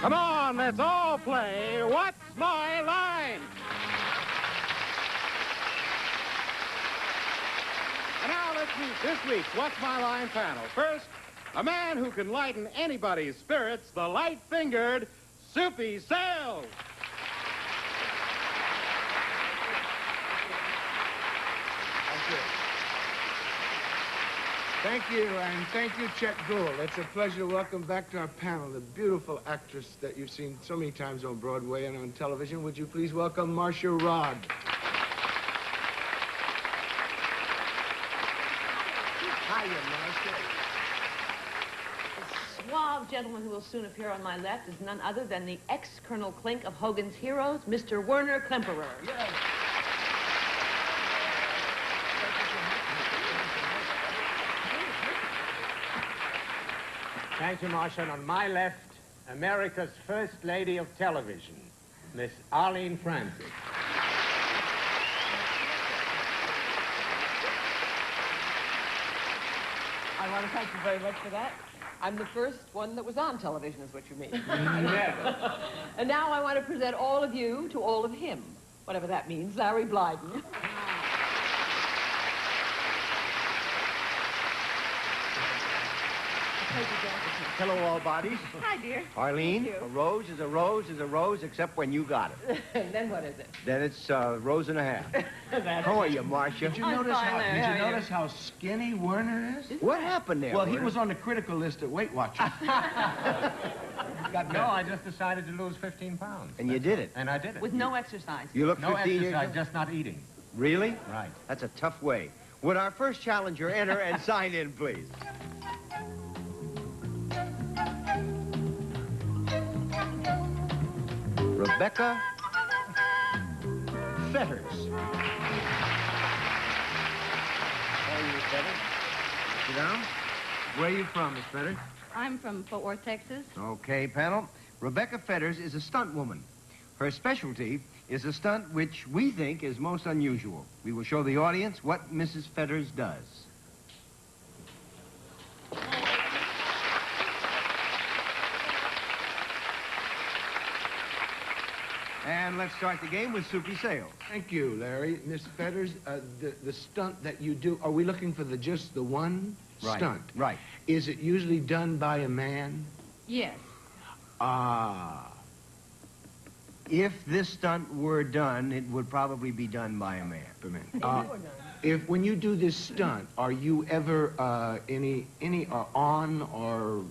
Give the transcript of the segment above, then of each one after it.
Come on, let's all play What's My Line? And now let's meet this week's What's My Line panel. First, a man who can lighten anybody's spirits, the light-fingered Soupy Sales. Thank you, and thank you, Chet Gould. It's a pleasure to welcome back to our panel the beautiful actress that you've seen so many times on Broadway and on television. Would you please welcome Marcia Rodd? Hiya, Marcia. The suave gentleman who will soon appear on my left is none other than the ex-Colonel Klink of Hogan's Heroes, Mr. Werner Klemperer. Yes. Thank you, Marcia. And on my left, America's First Lady of Television, Miss Arlene Francis. I want to thank you very much for that. I'm the first one that was on television, is what you mean. Never. And now I want to present all of you to all of him, whatever that means, Larry Blyden. Hello, all bodies. Hi, dear. Arlene, Thank you. a rose is a rose is a rose, except when you got it. And then what is it? Then it's a rose and a half. How are you, Marcia? Did you I'm notice fine, how? Larry. Did How you are you? notice how skinny Werner is? What happened there? Well, he Werner? was on the critical list at Weight Watchers. No, I just decided to lose 15 pounds. And you did it. And I did it. With no exercise. You look No 15 years exercise, old. just not eating. Really? Right. That's a tough way. Would our first challenger enter and sign in, please? Rebecca Fetters. How are you, Miss Fetters? Sit down. Where are you from, Miss Fetters? I'm from Fort Worth, Texas. Okay, panel. Rebecca Fetters is a stunt woman. Her specialty is a stunt which we think is most unusual. We will show the audience what Mrs. Fetters does. And let's start the game with Soupy Sales. Thank you, Larry. Miss Fetters, the stunt that you do, are we looking for just the one Right. stunt? Right. Is it usually done by a man? Yes. Ah. If this stunt were done, it would probably be done by a man. When you do this stunt, are you ever on or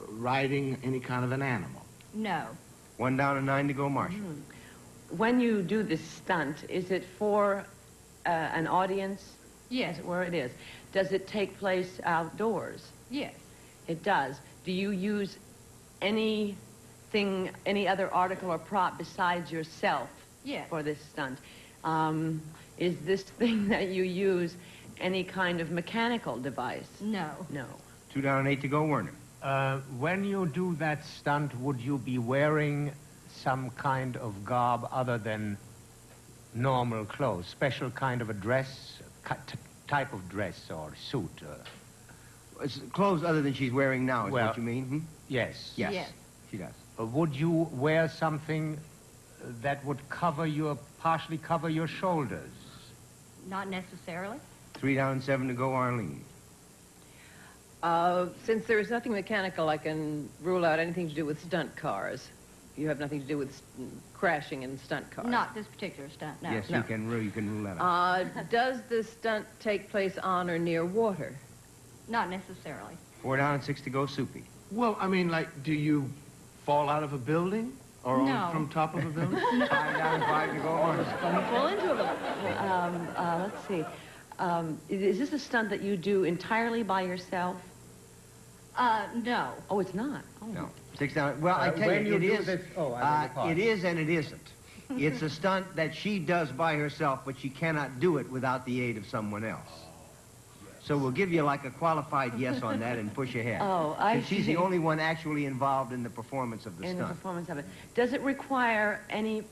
riding any kind of an animal? No. 1 down and 9 to go, Marcia. When you do this stunt, is it for an audience? Yes. Where it is. Does it take place outdoors? Yes. It does. Do you use anything, any other article or prop besides yourself Yes. for this stunt? Is this thing that you use any kind of mechanical device? No. No. 2 down and 8 to go, Werner. When you do that stunt, would you be wearing some kind of garb other than normal clothes? Special kind of a dress, type of dress or suit? It's clothes other than she's wearing now, is Well- what you mean? Hmm? Yes. Yes. Yes. She does. Would you wear something that would partially cover your shoulders? Not necessarily. 3 down and 7 to go, Arlene. Since there is nothing mechanical, I can rule out anything to do with stunt cars. You have nothing to do with crashing in stunt cars. Not this particular stunt, no. Yes, No. you can rule that out. Does the stunt take place on or near water? Not necessarily. 4 down and 6 to go, Soupy. Well, I mean, like, do you fall out of a building? Or No. from top of a building? 5 down and 5 to go, Arlene. Fall into a building. Let's see. Is this a stunt that you do entirely by yourself? No. Oh, it's not. Oh. No. 6 down. Well, I tell when you, you it do is. this- oh, I beg your It is and it isn't. It's a stunt that she does by herself, but she cannot do it without the aid of someone else. So we'll give you like a qualified yes on that and push ahead. Oh, I Since she's see. the only one actually involved in the performance of the In the stunt. performance of it. Does it require any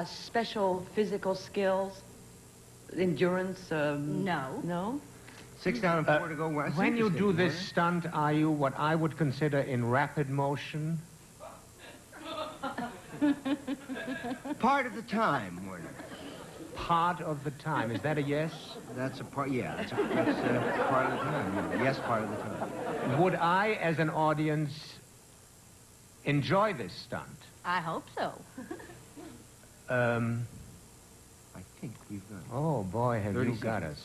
special physical skills? Endurance? No. No? 6 down and 4 to go. Well, that's When you do interesting, this Warner. stunt, are you what I would consider in rapid motion? Part of the time, Warner. Part of the time. Is that a yes? That's a part, yeah, that's part of the time. Yeah. Yes, part of the time. Would I, as an audience, enjoy this stunt? I hope so. I think we've got it. Oh, boy, have 30 you got seconds.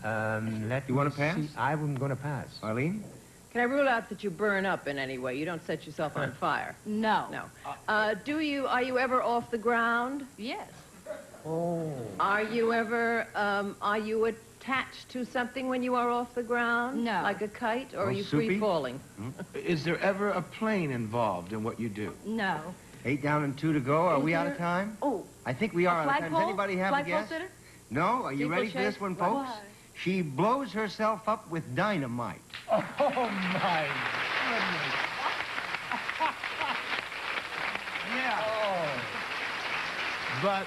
us. You wanna pass? I'm going to pass. Arlene? Can I rule out that you burn up in any way? You don't set yourself on fire? No. No. Are you ever off the ground? Yes. Oh. Are you attached to something when you are off the ground? No. Like a kite, or Oh, are you Soupy? free falling? Is there ever a plane involved in what you do? No. 8 down and 2 to go. Are Is we out of there- time? Oh, I think we are out of time. Does flagpole? anybody have a Flagpole guess? sitter? No? Are you ready for this Steeplechase? one, folks? Why? She blows herself up with dynamite. Oh, my goodness. Yeah. But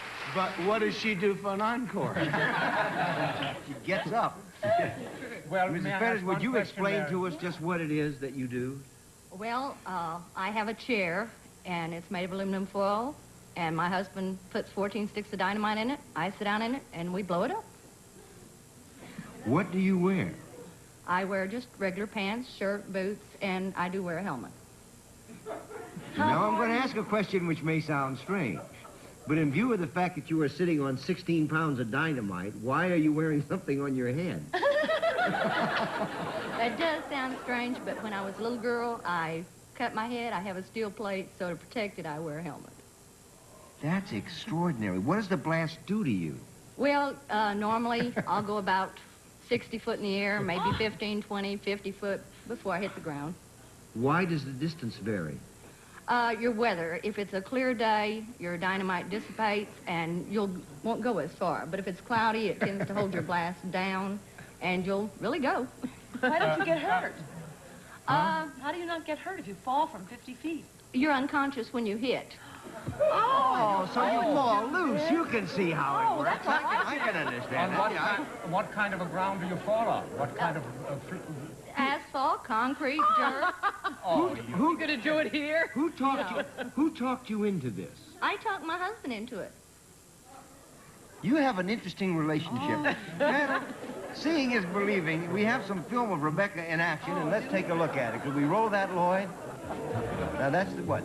what does she do for an encore? She gets up. Well, Mrs. may I Fetters, ask would one you question explain there? to us just what it is that you do? Well, I have a chair, and it's made of aluminum foil, and my husband puts 14 sticks of dynamite in it. I sit down in it, and we blow it up. What do you wear? I wear just regular pants, shirt, boots, and I do wear a helmet. Now, I'm going to ask a question which may sound strange. But in view of the fact that you are sitting on 16 pounds of dynamite, why are you wearing something on your head? That does sound strange, but when I was a little girl, I cut my head. I have a steel plate, so to protect it, I wear a helmet. That's extraordinary. What does the blast do to you? Well, normally, I'll go about 60 foot in the air, maybe 15, 20, 50 foot before I hit the ground. Why does the distance vary? Your weather. If it's a clear day, your dynamite dissipates and won't go as far. But if it's cloudy, it tends to hold your blast down, and you'll really go. Why don't you get hurt? Uh, How do you not get hurt if you fall from 50 feet? You're unconscious when you hit. Oh, so you fall loose. You can see how it works. that's all right. I can understand On that. Yeah, what kind of a ground do you fall on? What kind of... Asphalt, concrete, dirt. You gonna do it here? Who talked you into this? I talked my husband into it. You have an interesting relationship. Well, seeing is believing. We have some film of Rebecca in action, and let's take a look at it. Could we roll that, Lloyd? Now, that's the what?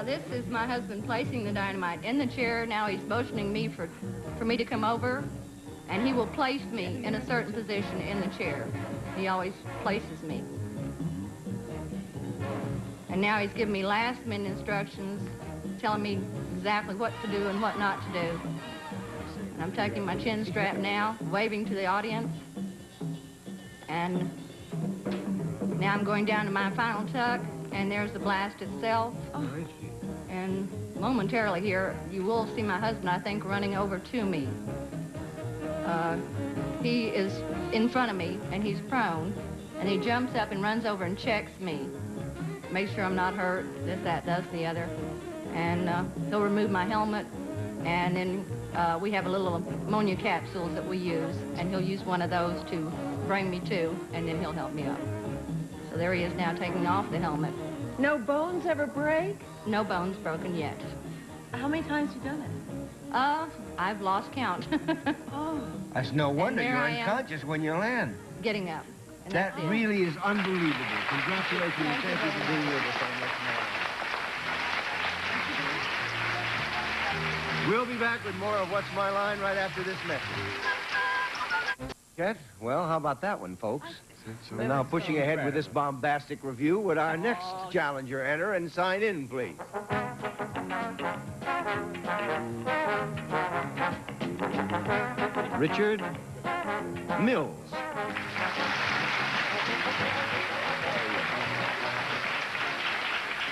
This is my husband placing the dynamite in the chair. Now he's motioning me for me to come over, and he will place me in a certain position in the chair. He always places me. And now he's giving me last-minute instructions, telling me exactly what to do and what not to do. And I'm taking my chin strap now, waving to the audience. And now I'm going down to my final tuck, and there's the blast itself. And momentarily here, you will see my husband, I think, running over to me. He is in front of me, and he's prone, and he jumps up and runs over and checks me. Makes sure I'm not hurt, this, that, does the other. And he'll remove my helmet, and then we have a little ammonia capsules that we use, and he'll use one of those to bring me to, and then he'll help me up. So there he is now taking off the helmet. No bones ever break? No bones broken yet. How many times have you done it? I've lost count. That's no wonder there you're I am. unconscious when you land. Getting up. And That that's it. really is unbelievable. Congratulations. Thank you Thank you for very being with us on What's My Line. We'll be back with more of What's My Line right after this message. Ket? Well, how about that one, folks? We're now pushing ahead with this bombastic review. Would our next challenger enter and sign in, please? Richard Mills.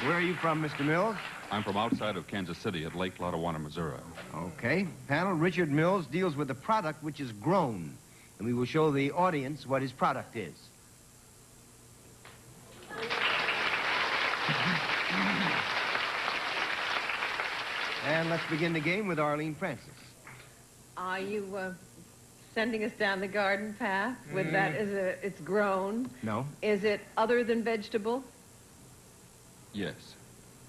Where are you from, Mr. Mills? I'm from outside of Kansas City at Lake Lotawana, Missouri. Okay. Panel, Richard Mills deals with a product which is grown. and we will show the audience what his product is. And let's begin the game with Arlene Francis. Are you sending us down the garden path with that as it's grown? No. Is it other than vegetable? Yes.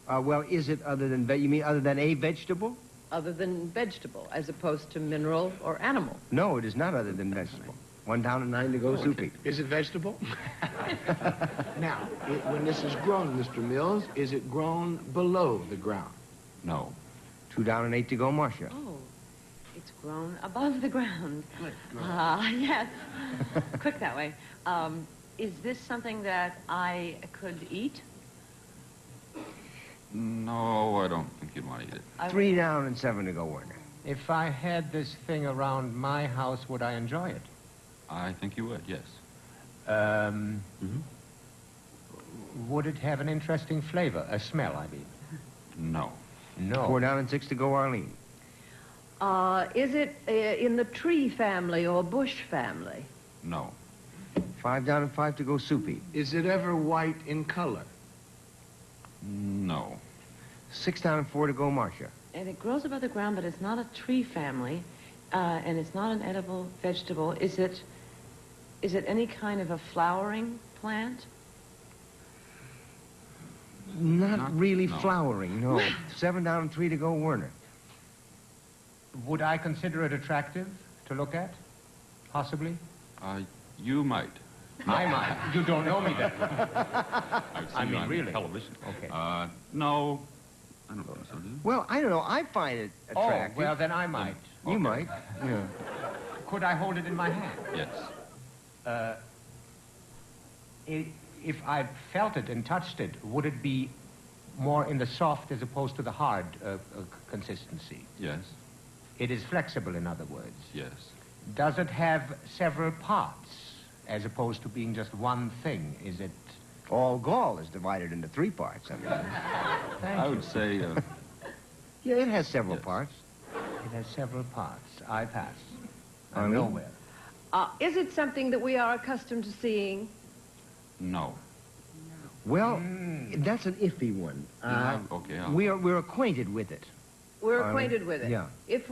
Well, is it other than, you mean other than a vegetable? Other than vegetable, as opposed to mineral or animal? No, it is not other than vegetable. 1 down and 9 to go, Soupy. Is it vegetable? Now, when this is grown, Mr. Mills, is it grown below the ground? No. 2 down and 8 to go, Marcia. Oh, it's grown above the ground. Good. Yes. Quick that way. Is this something that I could eat? No, I don't think you'd want to eat it. 3 down and 7 to go, Werner. If I had this thing around my house, would I enjoy it? I think you would, yes. Would it have an interesting flavor? A smell, I mean. No. No. 4 down and 6 to go, Arlene. Is it in the tree family or bush family? No. 5 down and 5 to go, Soupy. Is it ever white in color? No. 6 down and 4 to go, Marcia. And it grows above the ground, but it's not a tree family, and it's not an edible vegetable. Is it any kind of a flowering plant? Not really no. flowering, no. 7 down and 3 to go, Werner. Would I consider it attractive to look at? Possibly? You might. I might. You don't know me that well. I've seen I you mean, on really? television. Okay. No. I don't think so, do you? Well, I don't know. I find it attractive. Oh, well, then I might. You Okay. might, yeah. Could I hold it in my hand? Yes. If I felt it and touched it, would it be more in the soft as opposed to the hard consistency? Yes. It is flexible, in other words. Yes. Does it have several parts as opposed to being just one thing? Is it... All gall is divided into 3 parts. I mean. Thank I you. would say, Yeah, it has several Yes. parts. It has several parts. I pass. I'm Arlene? nowhere. Is it something that we are accustomed to seeing? no. Well, that's an iffy one. Okay. We're acquainted with it. We're acquainted with it. Yeah. If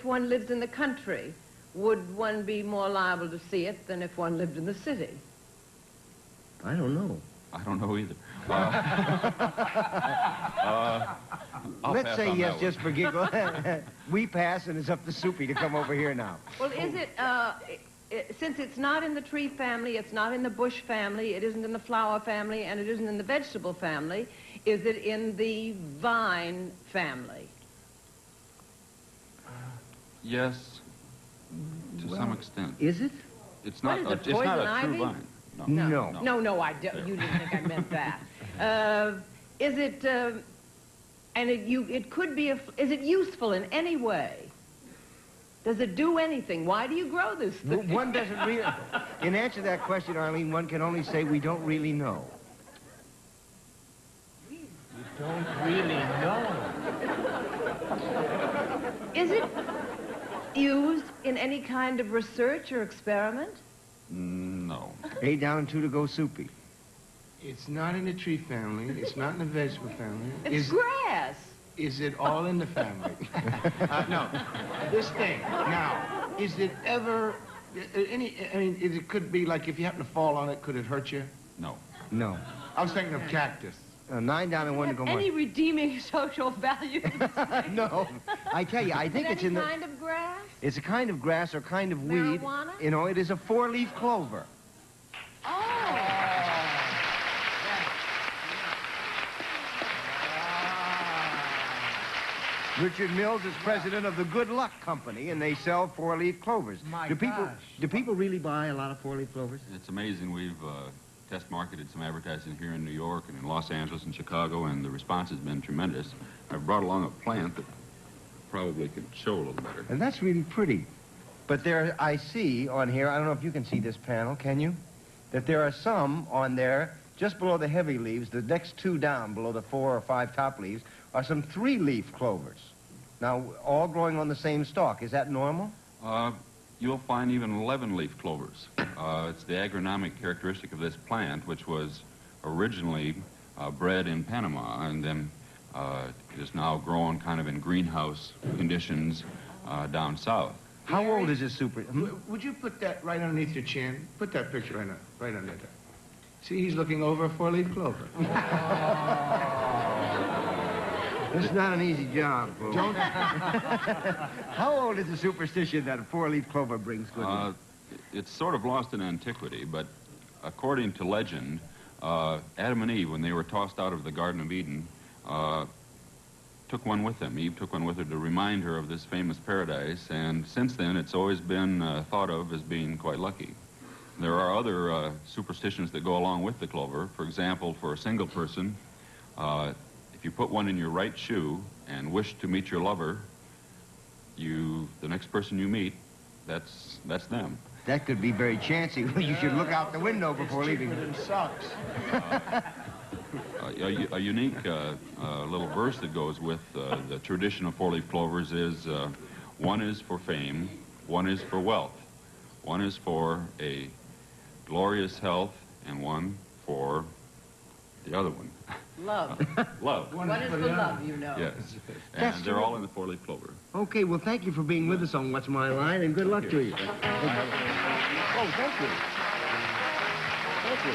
one lives in the country, would one be more liable to see it than if one lived in the city? I don't know. I don't know either. I'll Let's pass say on yes that just one. for giggle. We pass, and it's up to Soupy to come over here now. Well, is it, since it's not in the tree family, it's not in the bush family, it isn't in the flower family, and it isn't in the vegetable family, is it in the vine family? Yes, to some extent. Is it? It's What not. is it, It's not poison a true ivy? vine. No. No, I don't. You didn't think I meant that. Is it, and it could be, is it useful in any way? Does it do anything? Why do you grow this thing? One doesn't really... In answer to that question, Arlene, one can only say we don't really know. You don't really know. Is it used in any kind of research or experiment? No. 8 down and 2 to go, Soupy. It's not in the tree family. It's not in the vegetable family. It's grass. Is it all in the family? No. This thing. Now, is it ever it could be like if you happen to fall on it, could it hurt you? No. No. I was thinking of cactus. 9 down and 1 to go, Any Marcia. redeeming social value? No. I tell you, I think it's in the... kind of grass? It's a kind of grass or kind of weed. Marijuana? You know, it is a 4-leaf clover. Oh. Richard Mills is president of the Good Luck Company, and they sell 4-leaf clovers. My do people gosh. do people really buy a lot of 4-leaf clovers? It's amazing. We've test marketed some advertising here in New York and in Los Angeles and Chicago, and the response has been tremendous. I've brought along a plant that probably could show a little better. And that's really pretty. But there, I see on here, I don't know if you can see this panel, can you? That there are some on there, just below the heavy leaves, the next 2 down, below the 4 or 5 top leaves, are some 3-leaf clovers. Now, all growing on the same stalk. Is that normal? you'll find even 11-leaf clovers. It's the agronomic characteristic of this plant, which was originally bred in Panama, and then it is now grown kind of in greenhouse conditions down south. How old is this super? Would you put that right underneath your chin? Put that picture right under there. See, he's looking over a four-leaf clover. It's not an easy job, folks. Don't. How old is the superstition that a four-leaf clover brings goodness? It's sort of lost in antiquity, but according to legend, Adam and Eve, when they were tossed out of the Garden of Eden, took one with them. Eve took one with her to remind her of this famous paradise, and since then it's always been thought of as being quite lucky. There are other superstitions that go along with the clover. For example, for a single person, if you put one in your right shoe and wish to meet your lover, the next person you meet, that's them. That could be very chancy. You should look out the window before leaving. Socks. A unique little verse that goes with the tradition of four-leaf clovers is, one is for fame, one is for wealth, one is for a glorious health, and one for the other one. Love. Love. One is for love, you know. Yes. And they're all in the four-leaf clover. Okay, well, thank you for being with us on What's My Line, and good luck to you. Oh, thank you. Thank you.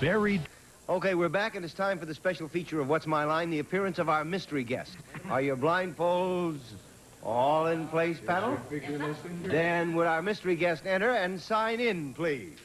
Buried. Okay, we're back, and it's time for the special feature of What's My Line, the appearance of our mystery guest. Are your blindfolds all in place, panel? Then would our mystery guest enter and sign in, please?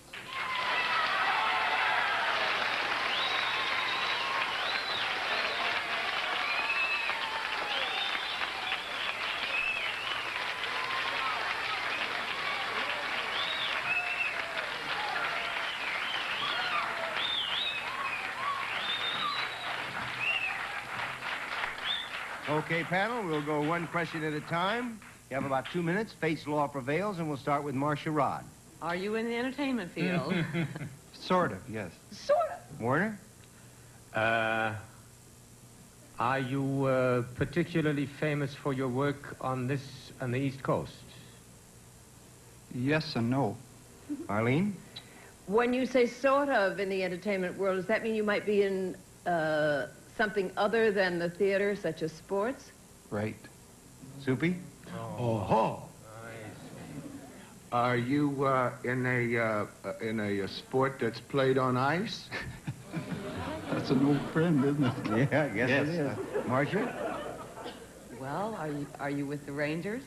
Okay, panel, we'll go one question at a time. You have about 2 minutes. Fate's law prevails, and we'll start with Marcia Rod. Are you in the entertainment field? Sort of, yes. Sort of. Warner? Are you particularly famous for your work on the East Coast? Yes and no. Arlene? When you say sort of in the entertainment world, does that mean you might be in something other than the theater, such as sports? Right. Soupy? Oh. Are you in a sport that's played on ice? That's an old friend, isn't it? Yeah, I guess Yes. it is. Marcia? Well, are you with the Rangers?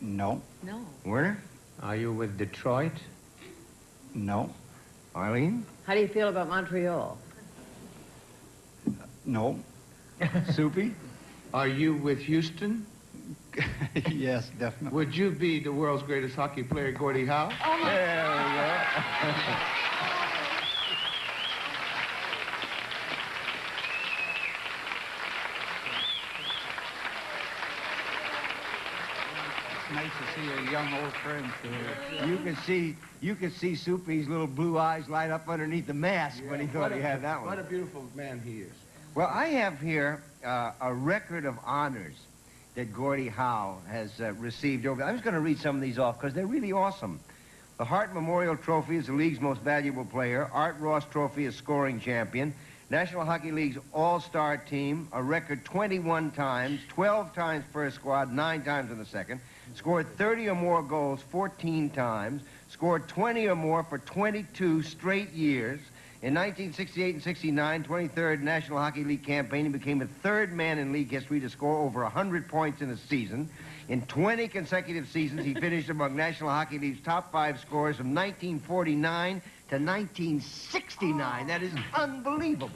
No. No. Werner? Are you with Detroit? No. Arlene? How do you feel about Montreal? No. Soupy? Are you with Houston? Yes, definitely. Would you be the world's greatest hockey player, Gordie Howe? There we go. It's nice to see a young old friend here. You could see Soupy's little blue eyes light up underneath the mask when he thought he had that one. What a beautiful man he is. Well, I have here a record of honors that Gordie Howe has received over. I'm just going to read some of these off because they're really awesome. The Hart Memorial Trophy is the league's most valuable player. Art Ross Trophy is scoring champion. National Hockey League's all-star team, a record 21 times, 12 times first squad, 9 times in the second. Scored 30 or more goals 14 times. Scored 20 or more for 22 straight years. In 1968 and 69, 23rd National Hockey League campaign, he became the third man in league history to score over 100 points in a season. In 20 consecutive seasons, he finished among National Hockey League's top 5 scorers from 1949 to 1969. That is unbelievable.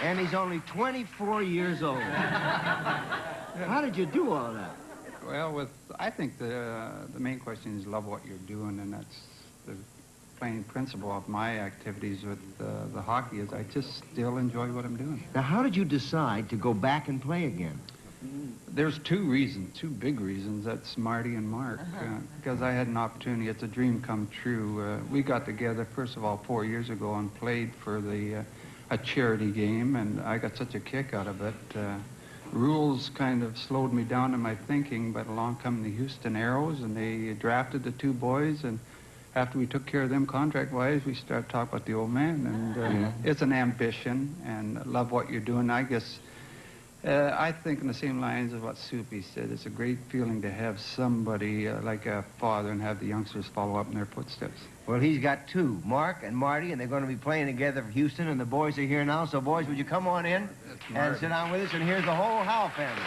And he's only 24 years old. How did you do all that? Well, I think the main question is love what you're doing, and that's the plain principle of my activities with the hockey is I just still enjoy what I'm doing. Now, how did you decide to go back and play again? There's 2 reasons, 2 big reasons. That's Marty and Mark. Because I had an opportunity. It's a dream come true. We got together, first of all, 4 years ago and played for the... a charity game, and I got such a kick out of it. Rules kind of slowed me down in my thinking, but along come the Houston Arrows, and they drafted the 2 boys, and after we took care of them contract-wise, we started talking about the old man, and it's an ambition, and I love what you're doing. I guess, I think in the same lines of what Soupy said, it's a great feeling to have somebody like a father and have the youngsters follow up in their footsteps. Well, he's got 2, Mark and Marty, and they're going to be playing together for Houston, and the boys are here now. So, boys, would you come on in and sit down with us? And here's the whole Howe family.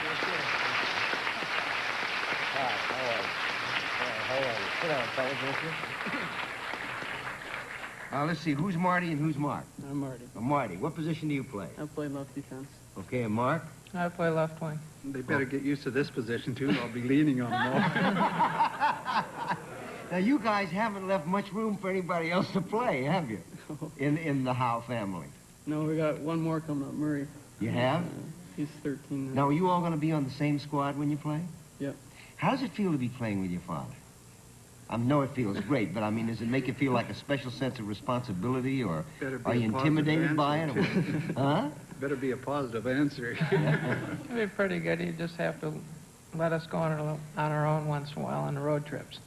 Hi, how are you? How are you? Sit down, fellas, won't you? Let's see, who's Marty and who's Mark? I'm Marty. Marty, what position do you play? I play left defense. Okay, and Mark? I play left wing. They better get used to this position, too. I'll be leaning on them all. Now, you guys haven't left much room for anybody else to play, have you? In the Howe family. No, we got one more coming up, Murray. You have? He's 13 Now, are you all going to be on the same squad when you play? Yep. How does it feel to be playing with your father? I know it feels great, but I mean, does it make you feel like a special sense of responsibility, or are you intimidated by it? Huh? Better be a positive answer. It'll be pretty good. You just have to let us go on our own once in a while on the road trips.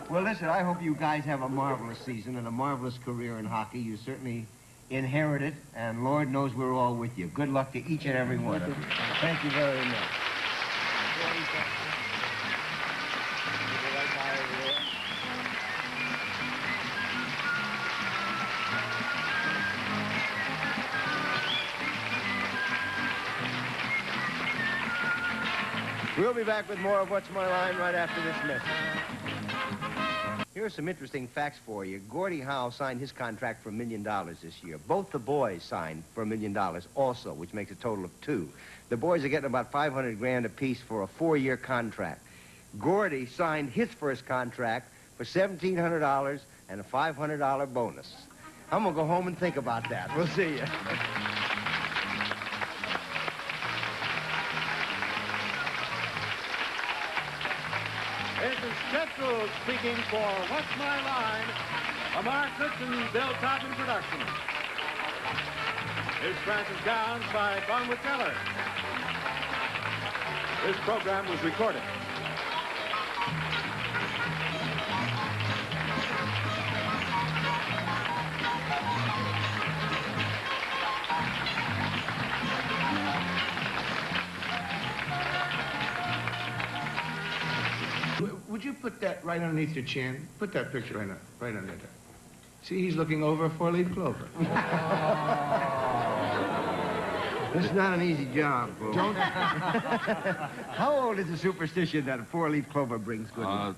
Well, listen, I hope you guys have a marvelous season and a marvelous career in hockey. You certainly inherit it, and Lord knows we're all with you. Good luck to each and every one of you. Thank you very much. We'll be back with more of What's My Line right after this message. Here are some interesting facts for you. Gordie Howe signed his contract for $1 million this year. Both the boys signed for $1 million also, which makes a total of 2. The boys are getting about $500,000 apiece for a 4-year contract. Gordie signed his first contract for $1,700 and a $500 bonus. I'm going to go home and think about that. We'll see you. This is Central speaking for What's My Line, a Mark Goodson, Bill Toppin production. This Francis Gowns by Bonwit Teller. This program was recorded. Would you put that right underneath your chin? Put that picture right under there. See, he's looking over a 4-leaf clover. This is not an easy job, folks. Don't. How old is the superstition that a 4-leaf clover brings good luck?